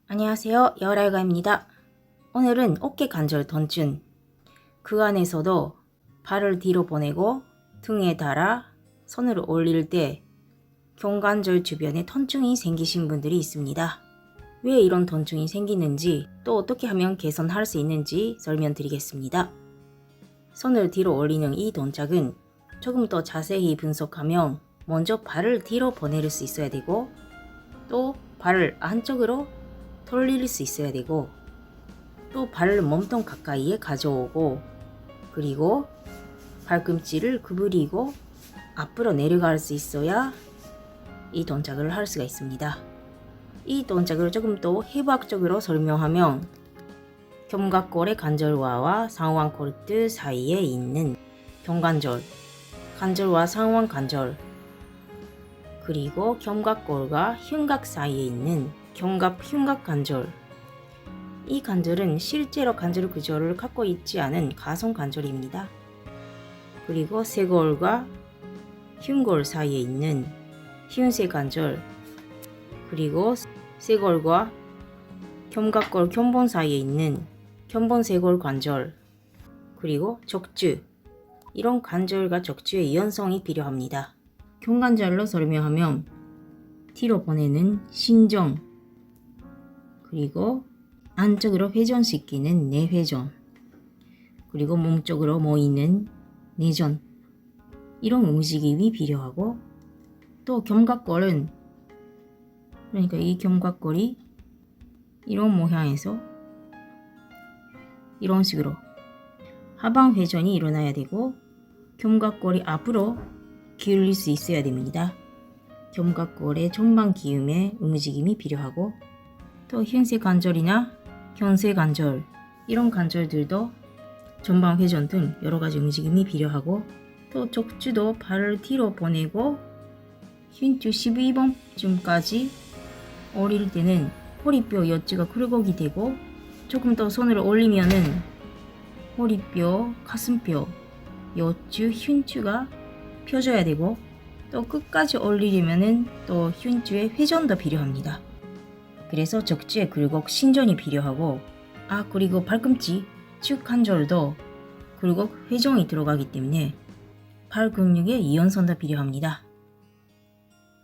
안녕하세요. 여활알가입니다. 오늘은 어깨 관절 통증, 그 안에서도 발을 뒤로 보내고 등에 달아 손을 올릴 때 경관절 주변에 통증이 생기신 분들이 있습니다. 왜 이런 통증이 생기는지, 또 어떻게 하면 개선할 수 있는지 설명드리겠습니다. 손을 뒤로 올리는 이 동작은 조금 더 자세히 분석하면 먼저 발을 뒤로 보낼 수 있어야 되고, 또 발을 안쪽으로 돌릴 수 있어야 되고, 또 발을 몸통 가까이에 가져오고, 그리고 발꿈치를 구부리고 앞으로 내려갈 수 있어야 이 동작을 할 수가 있습니다. 이 동작을 조금 더 해부학적으로 설명하면 견갑골의 관절화와 상완 코르트 사이에 있는 견관절, 관절과 상완 관절, 그리고 견갑골과 흉곽 사이에 있는 견갑 흉곽 관절, 이 관절은 실제로 관절 구조를 갖고 있지 않은 가성 관절입니다. 그리고 쇄골과 흉골 사이에 있는 흉쇄 관절, 그리고 쇄골과 견갑골 견본 사이에 있는 견본쇄골 관절, 그리고 척추, 이런 관절과 척추의 이완성이 필요합니다. 견관절로 설명하면 뒤로 보내는 신정, 그리고 안쪽으로 회전시키는 내회전, 그리고 몸쪽으로 모이는 내전, 이런 움직임이 필요하고, 또 견갑골은, 그러니까 이 견갑골이 이런 모양에서 이런 식으로 하방 회전이 일어나야 되고, 견갑골이 앞으로 기울일 수 있어야 됩니다. 견갑골의 전방 기움의 움직임이 필요하고, 또 흉쇄 관절이나 견쇄 관절, 이런 관절들도 전방 회전 등 여러가지 움직임이 필요하고, 또 척추도 발을 뒤로 보내고 흉추 12번쯤까지 올릴 때는 허리뼈 여치가 굴곡이 되고, 조금 더 손을 올리면은 허리뼈, 가슴뼈, 여추, 흉추가 펴져야 되고, 또 끝까지 올리려면은 또 흉추의 회전도 필요합니다. 그래서 척추의 굴곡 신전이 필요하고, 그리고 발꿈치 축 관절도 굴곡 회전이 들어가기 때문에 발 근육의 이완선도 필요합니다.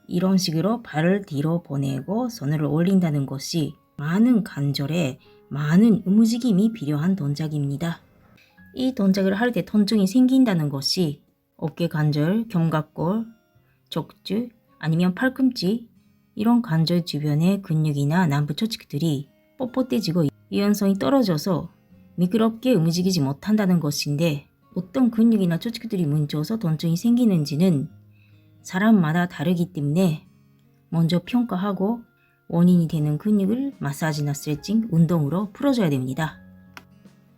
이런 식으로 발을 뒤로 보내고 손을 올린다는 것이 많은 관절에 많은 움직임이 필요한 동작입니다. 이 동작을 할 때 통증이 생긴다는 것이 어깨 관절, 견갑골, 척추, 아니면 팔꿈치, 이런 관절 주변의 근육이나 남부 조직들이 뻣뻣해지고 유연성이 떨어져서 미끄럽게 움직이지 못한다는 것인데, 어떤 근육이나 조직들이 뭉쳐서 통증이 생기는지는 사람마다 다르기 때문에 먼저 평가하고 원인이 되는 근육을 마사지나 스트레칭, 운동으로 풀어줘야 됩니다.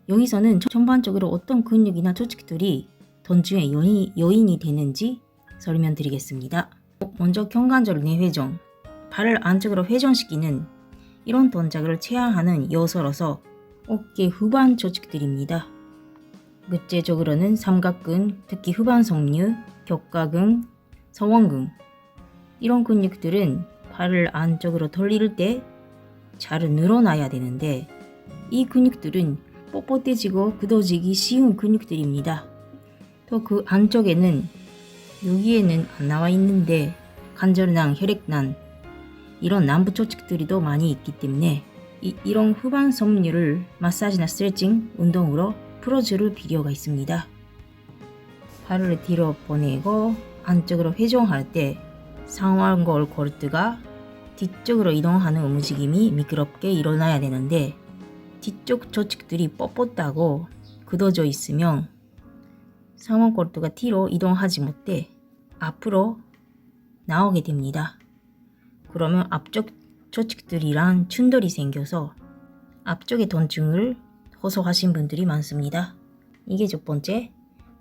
여기서는 전반적으로 어떤 근육이나 조직들이 통증의 요인이 되는지 설명드리겠습니다. 먼저 견관절 내회전, 발을 안쪽으로 회전시키는 이런 동작을 체화하는 요소로서 어깨 후반 조직들입니다. 구체적으로는 삼각근, 특히 후반 성류, 격가근, 서원근, 이런 근육들은 발을 안쪽으로 돌릴 때 잘 늘어나야 되는데, 이 근육들은 뻣뻣해지고 굳어지기 쉬운 근육들입니다. 또 그 안쪽에는, 여기에는 안 나와 있는데 관절낭, 혈액낭, 이런 남부 조직들이 더 많이 있기 때문에 이런 후반 섬유를 마사지나 스트레칭, 운동으로 풀어줄 필요가 있습니다. 발을 뒤로 보내고 안쪽으로 회전할 때 상완골 코르트가 뒤쪽으로 이동하는 움직임이 미끄럽게 일어나야 되는데, 뒤쪽 조직들이 뻣뻣하고 굳어져 있으면 상완 코르트가 뒤로 이동하지 못해 앞으로 나오게 됩니다. 그러면 앞쪽 조직들이랑 충돌이 생겨서 앞쪽의 통증을 호소하신 분들이 많습니다. 이게 첫 번째.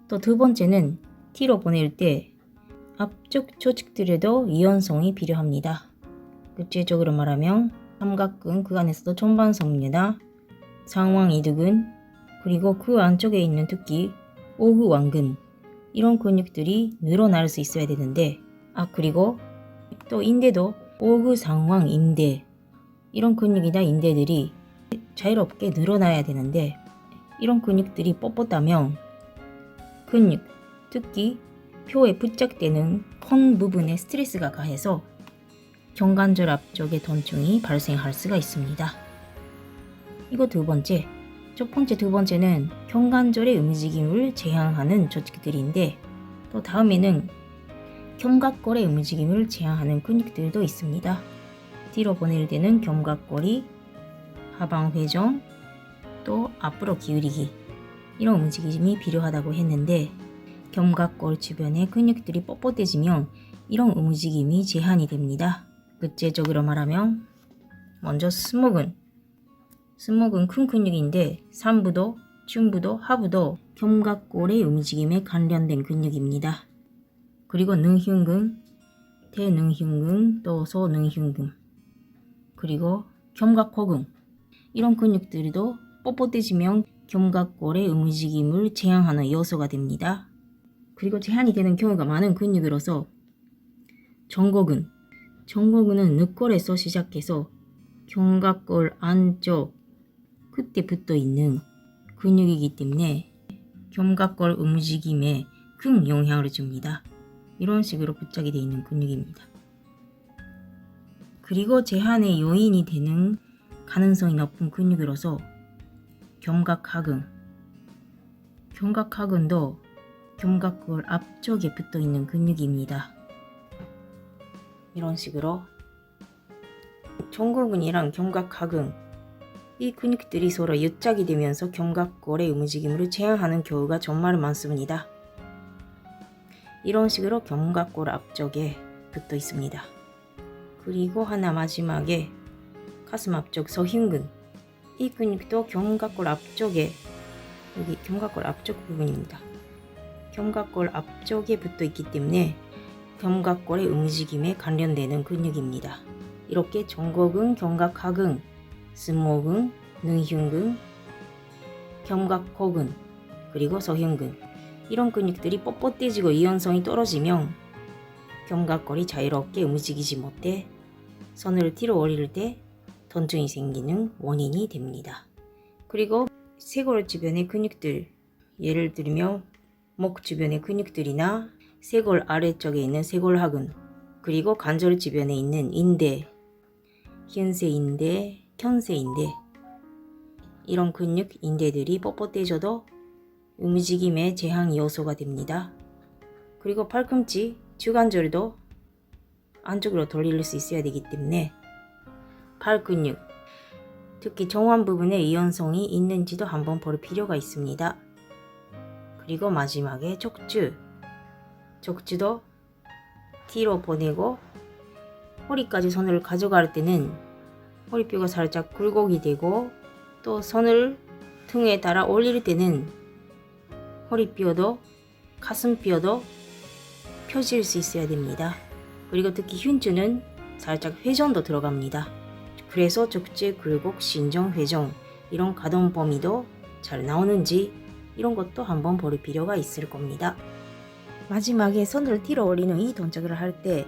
또 두 번째는 뒤로 보낼 때 앞쪽 조직들에도 이완성이 필요합니다. 구체적으로 말하면 삼각근, 그 안에서도 전반 성류나 상완 이두근, 그리고 그 안쪽에 있는 특히 오후완근, 이런 근육들이 늘어날 수 있어야 되는데, 그리고 또 인대도 오후 상완 인대, 이런 근육이나 인대들이 자유롭게 늘어나야 되는데 이런 근육들이 뻣뻣하면 근육, 특히 표에 부착되는 콘 부분에 스트레스가 가해서 경관절 앞쪽에 통증이 발생할 수가 있습니다. 이거 두 번째. 두 번째는 경관절의 움직임을 제한하는 조직들인데 또 다음에는 견갑골의 움직임을 제한하는 근육들도 있습니다. 뒤로 보낼 때는 견갑골이 하방 회전, 또 앞으로 기울이기 이런 움직임이 필요하다고 했는데 견갑골 주변의 근육들이 뻣뻣해지면 이런 움직임이 제한이 됩니다. 구체적으로 말하면 먼저 승모근 큰 근육인데 상부도, 중부도, 하부도 견갑골의 움직임에 관련된 근육입니다. 그리고 능흉근, 대능흉근, 또 소능흉근, 그리고 견갑호근 이런 근육들도 뻣뻣해지면 견갑골의 움직임을 제한하는 요소가 됩니다. 그리고 제한이 되는 경우가 많은 근육으로서 정고근은 늑골에서 시작해서 견갑골 안쪽 끝에 붙어 있는 근육이기 때문에 견갑골 움직임에 큰 영향을 줍니다. 이런 식으로 부착이 되어 있는 근육입니다. 그리고 제한의 요인이 되는 가능성이 높은 근육으로서 견갑하근도 견갑골 앞쪽에 붙어 있는 근육입니다. 이런 식으로 정고근이랑 견갑하근 이 근육들이 서로 유착이 되면서 견갑골의 움직임을 제한하는 경우가 정말 많습니다. 이런 식으로 견갑골 앞쪽에 붙어 있습니다. 그리고 하나 마지막에 가슴 앞쪽 서흉근 이 근육도 견갑골 앞쪽에 여기 견갑골 앞쪽 부분입니다. 견갑골 앞쪽에 붙어 있기 때문에 견갑골의 움직임에 관련되는 근육입니다. 이렇게 정고근, 견갑하근, 승모근, 능흉근, 견갑호근, 그리고 서흉근 이런 근육들이 뻣뻣해지고 유연성이 떨어지면 견갑골이 자유롭게 움직이지 못해 손을 뒤로 올릴 때 통증이 생기는 원인이 됩니다. 그리고 쇄골 주변의 근육들, 예를 들면 목 주변의 근육들이나 쇄골 아래쪽에 있는 쇄골하근, 그리고 관절 주변에 있는 인대, 흰쇄인대, 견쇄인대 이런 근육, 인대들이 뻣뻣해져도 움직임의 제한 요소가 됩니다. 그리고 팔꿈치, 주관절도 안쪽으로 돌릴 수 있어야 되기 때문에 팔근육, 특히 정원 부분에 유연성이 있는지도 한번 볼 필요가 있습니다. 그리고 마지막에 척추도 뒤로 보내고 허리까지 손을 가져갈 때는 허리뼈가 살짝 굴곡이 되고 또 손을 등에 달아 올릴 때는 허리뼈도 가슴뼈도 펴질 수 있어야 됩니다. 그리고 특히 흉추는 살짝 회전도 들어갑니다. 그래서 척추 굴곡, 신정, 회전 이런 가동 범위도 잘 나오는지 이런 것도 한번 볼 필요가 있을 겁니다. 마지막에 손을 뒤로 올리는 이 동작을 할 때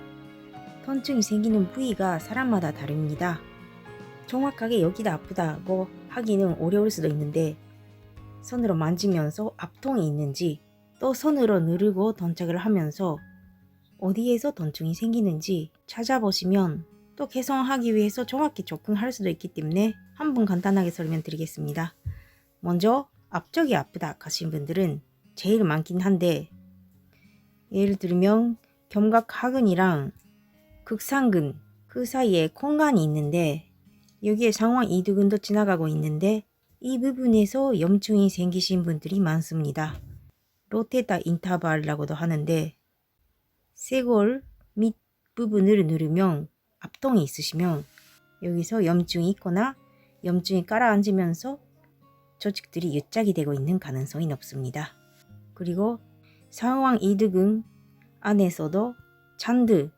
통증이 생기는 부위가 사람마다 다릅니다. 정확하게 여기다 아프다고 하기는 어려울 수도 있는데 손으로 만지면서 압통이 있는지 또 손으로 누르고 동작을 하면서 어디에서 통증이 생기는지 찾아보시면 또 개선하기 위해서 정확히 접근할 수도 있기 때문에 한번 간단하게 설명드리겠습니다. 먼저 앞쪽이 아프다 하신 분들은 제일 많긴 한데 예를 들면 견갑하근이랑 극상근 그 사이에 공간이 있는데 여기에 상완 이두근도 지나가고 있는데 이 부분에서 염증이 생기신 분들이 많습니다. 로테타 인타발이라고도 하는데 쇄골 밑 부분을 누르면 압통이 있으시면 여기서 염증이 있거나 염증이 가라앉으면서 조직들이 유착이 되고 있는 가능성이 높습니다. 그리고 상완 이두근 안에서도 잔드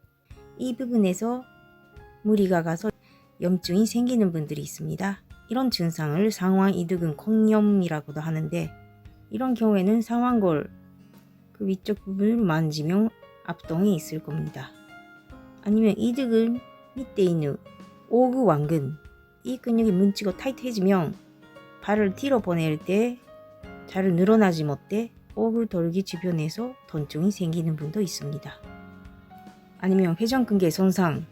이 부분에서 무리가 가서 염증이 생기는 분들이 있습니다. 이런 증상을 상완 이두근 콩염이라고도 하는데 이런 경우에는 상완골 그 위쪽 부분을 만지면 압통이 있을 겁니다. 아니면 이두근 밑에 있는 오구완근 이 근육이 뭉치고 타이트해지면 발을 뒤로 보낼 때 잘 늘어나지 못해 오글돌기 주변에서 통증이 생기는 분도 있습니다. 아니면 회전근개 손상,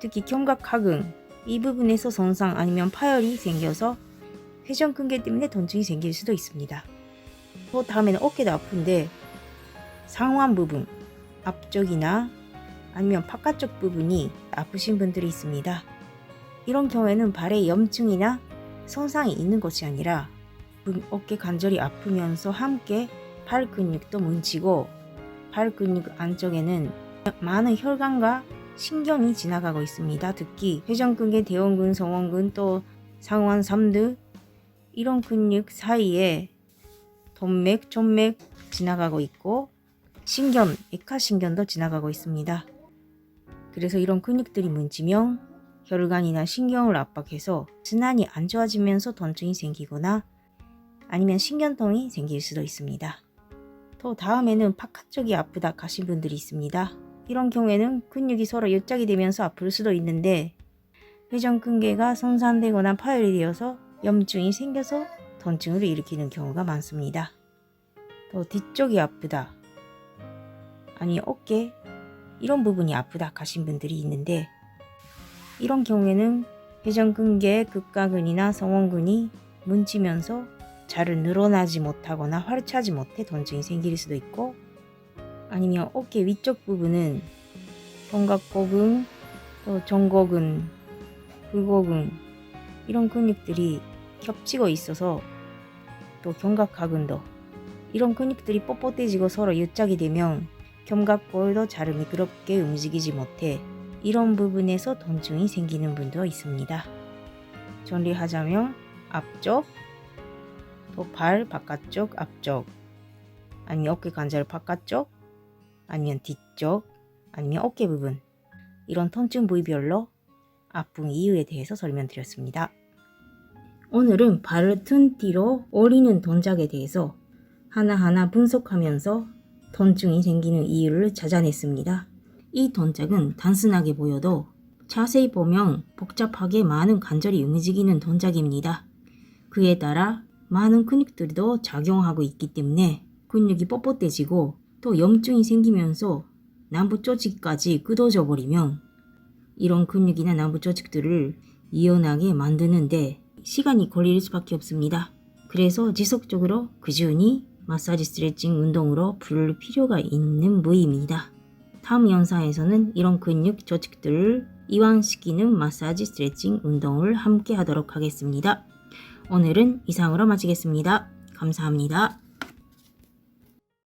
특히 견갑하근 이 부분에서 손상 아니면 파열이 생겨서 회전근개 때문에 통증이 생길 수도 있습니다. 또 다음에는 어깨도 아픈데 상완 부분, 앞쪽이나 아니면 바깥쪽 부분이 아프신 분들이 있습니다. 이런 경우에는 발에 염증이나 손상이 있는 것이 아니라 어깨 관절이 아프면서 함께 발 근육도 뭉치고 발 근육 안쪽에는 많은 혈관과 신경이 지나가고 있습니다. 특히 회전근개, 대원근, 성원근 또 상완 삼두 이런 근육 사이에 동맥, 족맥 지나가고 있고 신경, 액하신경도 지나가고 있습니다. 그래서 이런 근육들이 뭉치면 혈관이나 신경을 압박해서 순환이 안 좋아지면서 통증이 생기거나 아니면 신경통이 생길 수도 있습니다. 또 다음에는 바깥쪽이 아프다 하신 분들이 있습니다. 이런 경우에는 근육이 서로 옆짝이 되면서 아플 수도 있는데 회전근개가 손상되거나 파열이 되어서 염증이 생겨서 통증을 일으키는 경우가 많습니다. 또 뒤쪽이 아프다, 아니 어깨 이런 부분이 아프다 하신 분들이 있는데 이런 경우에는 회전근개, 극가근이나 성원근이 뭉치면서 잘 늘어나지 못하거나 활을 차지 못해 통증이 생길 수도 있고 아니면 어깨 위쪽 부분은 견갑고근, 또 정고근, 불고근 이런 근육들이 겹치고 있어서 또 견갑하근도 이런 근육들이 뻣뻣해지고 서로 옆짝이 되면 견갑골도 잘 미끄럽게 움직이지 못해 이런 부분에서 통증이 생기는 분도 있습니다. 정리하자면 앞쪽, 또 발 바깥쪽, 앞쪽, 아니면 어깨 관절 바깥쪽, 아니면 뒤쪽, 아니면 어깨 부분 이런 통증 부위별로 아픈 이유에 대해서 설명드렸습니다. 오늘은 발을 튼 뒤로 올리는 동작에 대해서 하나하나 분석하면서 통증이 생기는 이유를 찾아냈습니다. 이 동작은 단순하게 보여도 자세히 보면 복잡하게 많은 관절이 움직이는 동작입니다. 그에 따라 많은 근육들도 작용하고 있기 때문에 근육이 뻣뻣해지고 또 염증이 생기면서 남부 조직까지 끊어져 버리면 이런 근육이나 남부 조직들을 이완하게 만드는데 시간이 걸릴 수밖에 없습니다. 그래서 지속적으로 꾸준히 마사지 스트레칭 운동으로 풀 필요가 있는 부위입니다. 다음 영상에서는 이런 근육 조직들을 이완시키는 마사지 스트레칭 운동을 함께 하도록 하겠습니다. 오늘은 이상으로 마치겠습니다. 감사합니다.